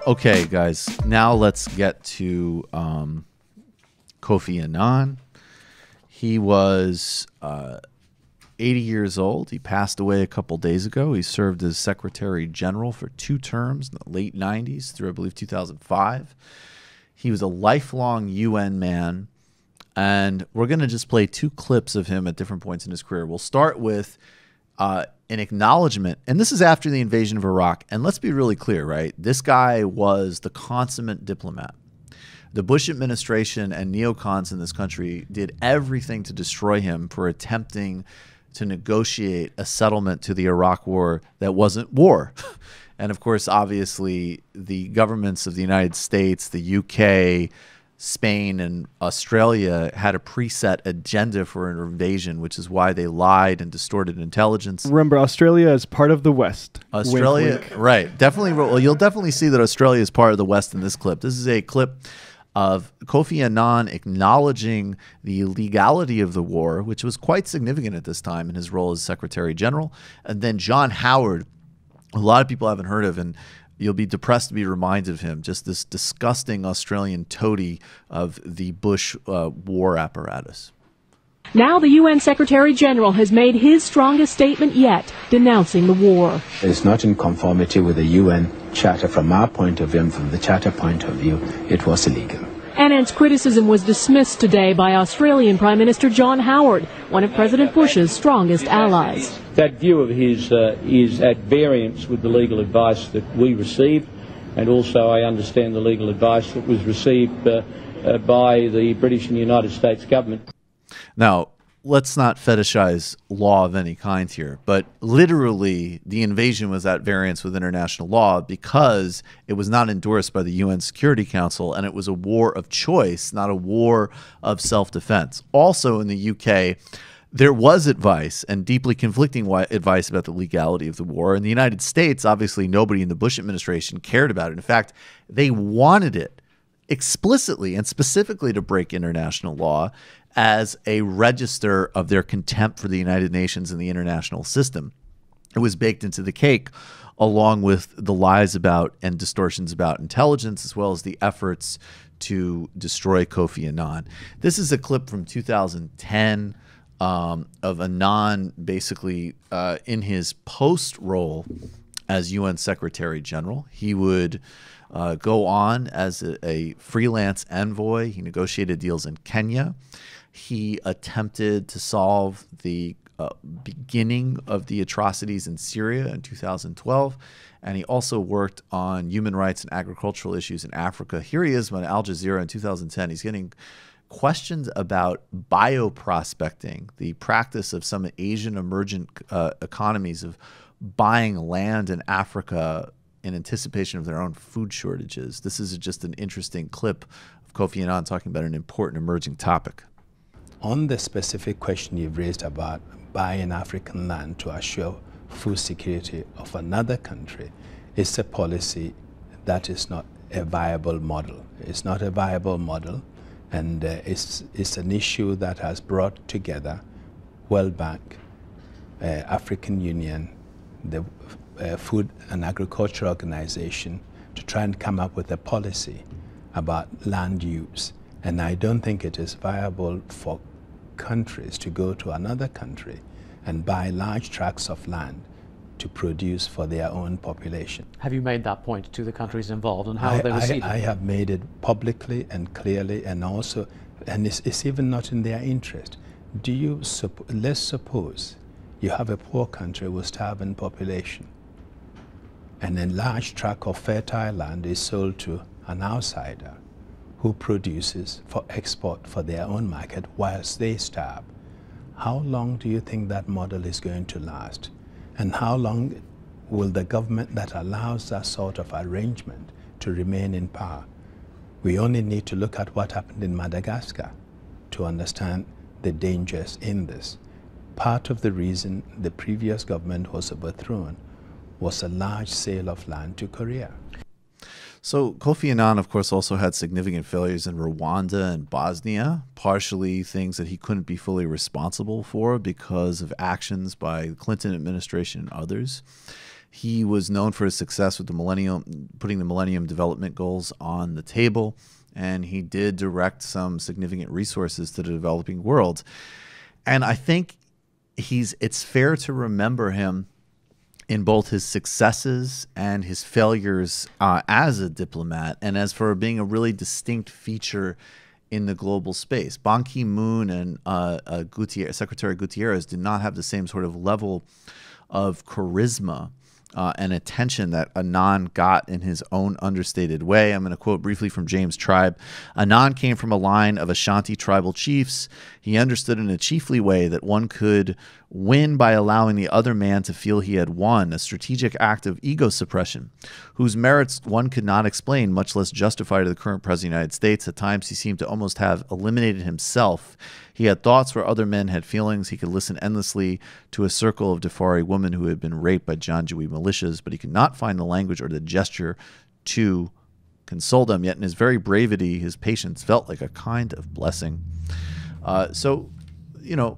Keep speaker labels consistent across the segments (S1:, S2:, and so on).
S1: Okay, guys, now let's get to Kofi Annan. He was 80 years old. He passed away a couple days ago. He served as Secretary General for 2 terms in the late 90s through, I believe, 2005. He was a lifelong UN man, and we're going to just play 2 clips of him at different points in his career. We'll start with an acknowledgement, and this is after the invasion of Iraq. And let's be really clear, right? This guy was the consummate diplomat. The Bush administration and neocons in this country did everything to destroy him for attempting to negotiate a settlement to the Iraq war that wasn't war. And of course, obviously, the governments of the United States, the UK, Spain, and Australia had a preset agenda for an invasion, which is why they lied and distorted intelligence.
S2: Remember, Australia is part of the West.
S1: Australia,
S2: wink, wink.
S1: right. Definitely. Well, you'll definitely see that Australia is part of the West in this clip. This is a clip of Kofi Annan acknowledging the legality of the war, which was quite significant at this time in his role as Secretary General. And then John Howard, a lot of people haven't heard of, and you'll be depressed to be reminded of him, just this disgusting Australian toady of the Bush war apparatus.
S3: Now the UN Secretary General has made his strongest statement yet, denouncing the war.
S4: It's not in conformity with the UN Charter from our point of view, and from the Charter point of view, it was illegal.
S3: Annan's criticism was dismissed today by Australian Prime Minister John Howard, one of President Bush's strongest allies.
S5: That view of his is at variance with the legal advice that we received, and also I understand the legal advice that was received by the British and United States government.
S1: Now, let's not fetishize law of any kind here, but literally the invasion was at variance with international law because it was not endorsed by the UN Security Council, and it was a war of choice, not a war of self-defense. Also in the UK, there was advice, and deeply conflicting advice, about the legality of the war. In the United States, obviously nobody in the Bush administration cared about it. In fact, they wanted it explicitly and specifically to break international law as a register of their contempt for the United Nations and the international system. It was baked into the cake, along with the lies about and distortions about intelligence, as well as the efforts to destroy Kofi Annan. This is a clip from 2010 of Annan basically in his post role as UN Secretary General. He would go on as a freelance envoy. He negotiated deals in Kenya. He attempted to solve the beginning of the atrocities in Syria in 2012. And he also worked on human rights and agricultural issues in Africa. Here he is on Al Jazeera in 2010. He's getting questions about bioprospecting, the practice of some Asian emergent economies of buying land in Africa in anticipation of their own food shortages. This is just an interesting clip of Kofi Annan talking about an important emerging topic.
S4: On the specific question you've raised about buying African land to assure food security of another country, it's a policy that is not a viable model. It's not a viable model, and it's an issue that has brought together World Bank, African Union, the Food and Agriculture Organization to try and come up with a policy about land use. And I don't think it is viable for countries to go to another country and buy large tracts of land to produce for their own population.
S6: Have you made that point to the countries involved, and how they receive it?
S4: I have made it publicly and clearly, and also, and it's even not in their interest. Let's suppose you have a poor country with starving population, and a large tract of fertile land is sold to an outsider who produces for export for their own market whilst they starve. How long do you think that model is going to last? And how long will the government that allows that sort of arrangement to remain in power? We only need to look at what happened in Madagascar to understand the dangers in this. Part of the reason the previous government was overthrown was a large sale of land to Korea.
S1: So Kofi Annan, of course, also had significant failures in Rwanda and Bosnia, partially things that he couldn't be fully responsible for because of actions by the Clinton administration and others. He was known for his success with putting the Millennium Development Goals on the table, and he did direct some significant resources to the developing world. And I think it's fair to remember him in both his successes and his failures as a diplomat, and as for being a really distinct feature in the global space. Ban Ki-moon and Secretary Gutierrez did not have the same sort of level of charisma and attention that Annan got in his own understated way. I'm going to quote briefly from James Tribe. Annan came from a line of Ashanti tribal chiefs. He understood in a chiefly way that one could win by allowing the other man to feel he had won, a strategic act of ego suppression, whose merits one could not explain, much less justify to the current president of the United States. At times he seemed to almost have eliminated himself. He had thoughts where other men had feelings. He could listen endlessly to a circle of Darfari women who had been raped by Janjaweed militias, but he could not find the language or the gesture to console them. Yet in his very brevity, his patience felt like a kind of blessing. So, you know,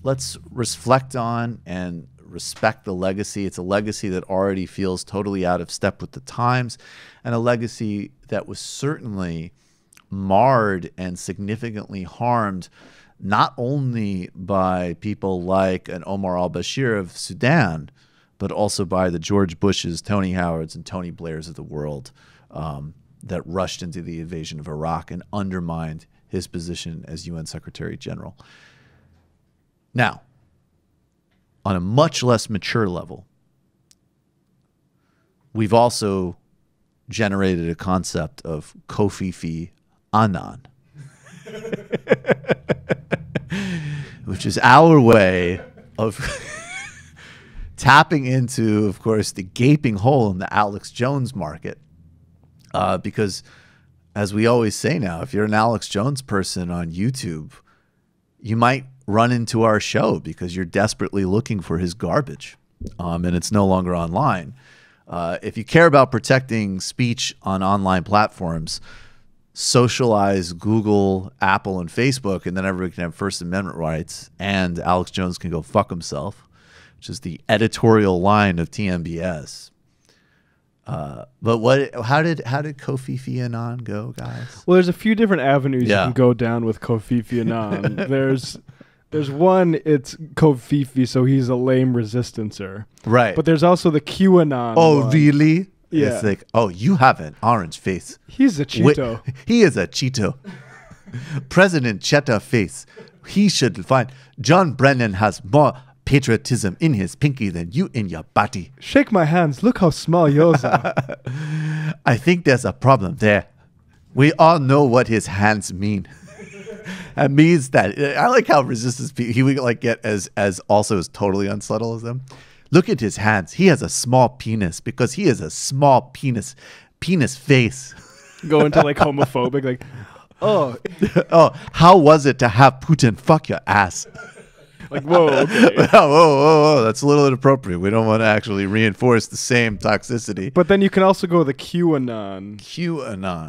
S1: let's reflect on and respect the legacy. It's a legacy that already feels totally out of step with the times, and a legacy that was certainly marred and significantly harmed not only by people like an Omar al-Bashir of Sudan, but also by the George Bushes, Tony Howards, and Tony Blairs of the world that rushed into the invasion of Iraq and undermined his position as UN Secretary General. Now, on a much less mature level, we've also generated a concept of Kofi Annan, which is our way of tapping into, of course, the gaping hole in the Alex Jones market. Because, as we always say now, if you're an Alex Jones person on YouTube, you might run into our show because you're desperately looking for his garbage, and it's no longer online. If you care about protecting speech on online platforms, socialize Google, Apple, and Facebook, and then everybody can have First Amendment rights, and Alex Jones can go fuck himself, which is the editorial line of TMBS. But how did Kofi Annan go, guys?
S2: Well, there's a few different avenues you can go down with Kofi Annan. There's one, it's Kofi, so he's a lame resistancer. Right. But there's also the QAnon one.
S1: Really?
S2: Yeah.
S1: It's like, oh, you have an orange face.
S2: He's a Cheeto.
S1: He is a Cheeto. President Cheetah face. He should find John Brennan has more patriotism in his pinky than you in your body.
S2: Shake my hands. Look how small yours are.
S1: I think there's a problem there. We all know what his hands mean. That means that I like how resistance he would like get as also as totally unsubtle as them. Look at his hands. He has a small penis because he has a small penis face.
S2: Go into like homophobic, like, oh,
S1: how was it to have Putin fuck your ass?
S2: Like, whoa, okay.
S1: whoa, that's a little inappropriate. We don't want to actually reinforce the same toxicity.
S2: But then you can also go the QAnon,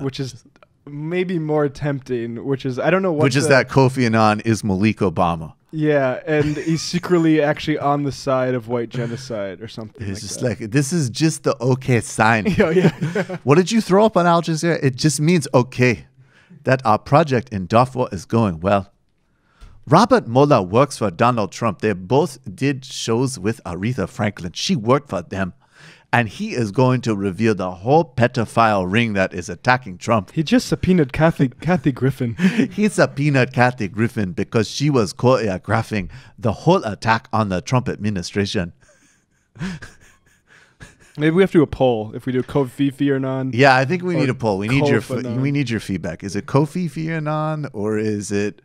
S1: which
S2: is maybe more tempting. Which is, I don't know what.
S1: Which is that Kofi Annan is Malik Obama.
S2: Yeah, and he's secretly actually on the side of white genocide or something.
S1: It's just like, this is just the okay sign.
S2: Yeah.
S1: What did you throw up on Al Jazeera? It just means okay, that our project in Darfur is going well. Robert Mueller works for Donald Trump. They both did shows with Aretha Franklin. She worked for them. And he is going to reveal the whole pedophile ring that is attacking Trump.
S2: He just subpoenaed Kathy Griffin.
S1: He subpoenaed Kathy Griffin because she was choreographing the whole attack on the Trump administration.
S2: Maybe we have to do a poll if we do Kofi Annan.
S1: Yeah, I think we need a poll. We need your feedback. Is it Kofi Annan or is it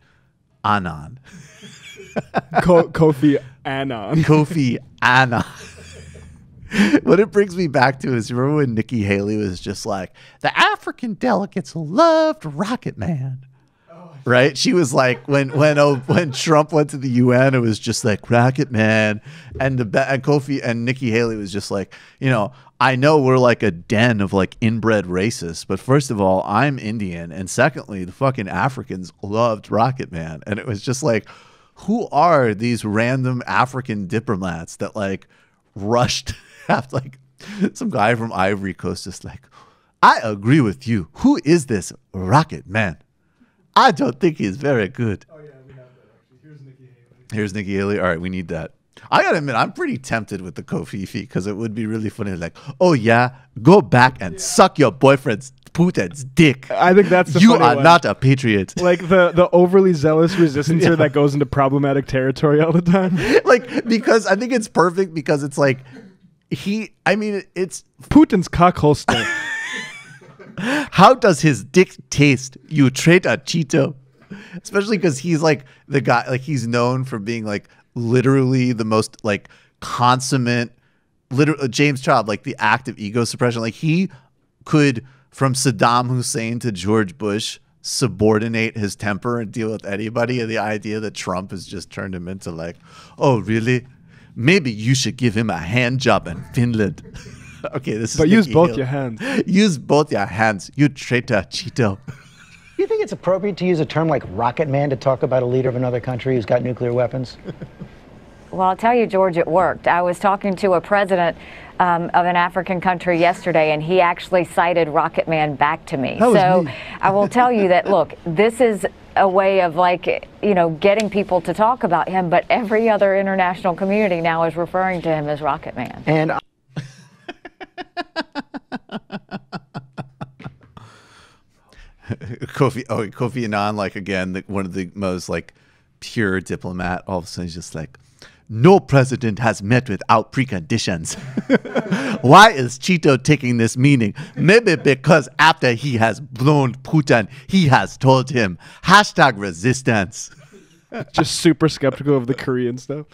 S1: Annan?
S2: Kofi Annan.
S1: Kofi Annan. What it brings me back to is, remember when Nikki Haley was just like, the African delegates loved Rocket Man, right? She was like, when Trump went to the UN, it was just like Rocket Man, and Kofi and Nikki Haley was just like, you know, I know we're like a den of like inbred racists, but first of all, I'm Indian, and secondly, the fucking Africans loved Rocket Man, and it was just like, who are these random African diplomats that like rushed after like some guy from Ivory Coast just like, I agree with you. Who is this Rocket Man? I don't think he's very good.
S2: Oh, yeah, we have that actually. Here's Nikki Haley.
S1: Here's Nikki Haley. All right, we need that. I got to admit, I'm pretty tempted with the Kofi because it would be really funny. Like, oh, yeah, go back and suck your boyfriend's Putin's dick.
S2: I think that's the
S1: You
S2: funny
S1: are
S2: one.
S1: not a patriot.
S2: Like the overly zealous resistancer that goes into problematic territory all the time.
S1: Like, because I think it's perfect because it's like, it's
S2: Putin's cock holster.
S1: How does his dick taste, you traitor Cheeto? Especially because he's like the guy, like he's known for being like literally the most like consummate, James Child, like the act of ego suppression. Like he could, from Saddam Hussein to George Bush, subordinate his temper and deal with anybody. And the idea that Trump has just turned him into like, oh, really? Maybe you should give him a hand job in Finland. Okay, this is.
S2: But use both
S1: Hill.
S2: your hands.
S1: Use both your hands, you traitor Cheeto.
S7: Do you think it's appropriate to use a term like Rocket Man to talk about a leader of another country who's got nuclear weapons?
S8: Well, I'll tell you, George, it worked. I was talking to a president of an African country yesterday, and he actually cited Rocket Man back to me. So I will tell you that, look, this is a way of, like, you know, getting people to talk about him, but every other international community now is referring to him as Rocket Man.
S7: And
S1: Kofi Annan, like, again, one of the most like pure diplomat. All of a sudden, he's just like, no president has met without preconditions. Why is Cheeto taking this meeting? Maybe because after he has blown Putin, he has told him #resistance.
S2: Just super skeptical of the Korean stuff.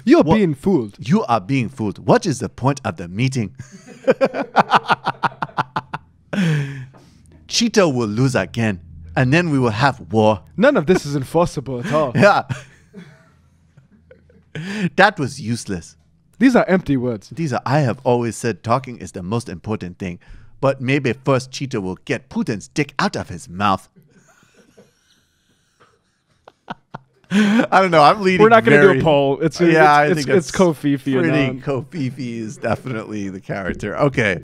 S2: You're being fooled.
S1: You are being fooled. What is the point of the meeting? Cheeto will lose again, and then we will have war.
S2: None of this is enforceable at all.
S1: Yeah. That was useless.
S2: These are empty words.
S1: I have always said talking is the most important thing, but maybe first Cheeto will get Putin's dick out of his mouth. I don't know. I'm leading.
S2: We're not going to do a poll. I think it's Kofi Annan.
S1: Kofi is definitely the character. Okay.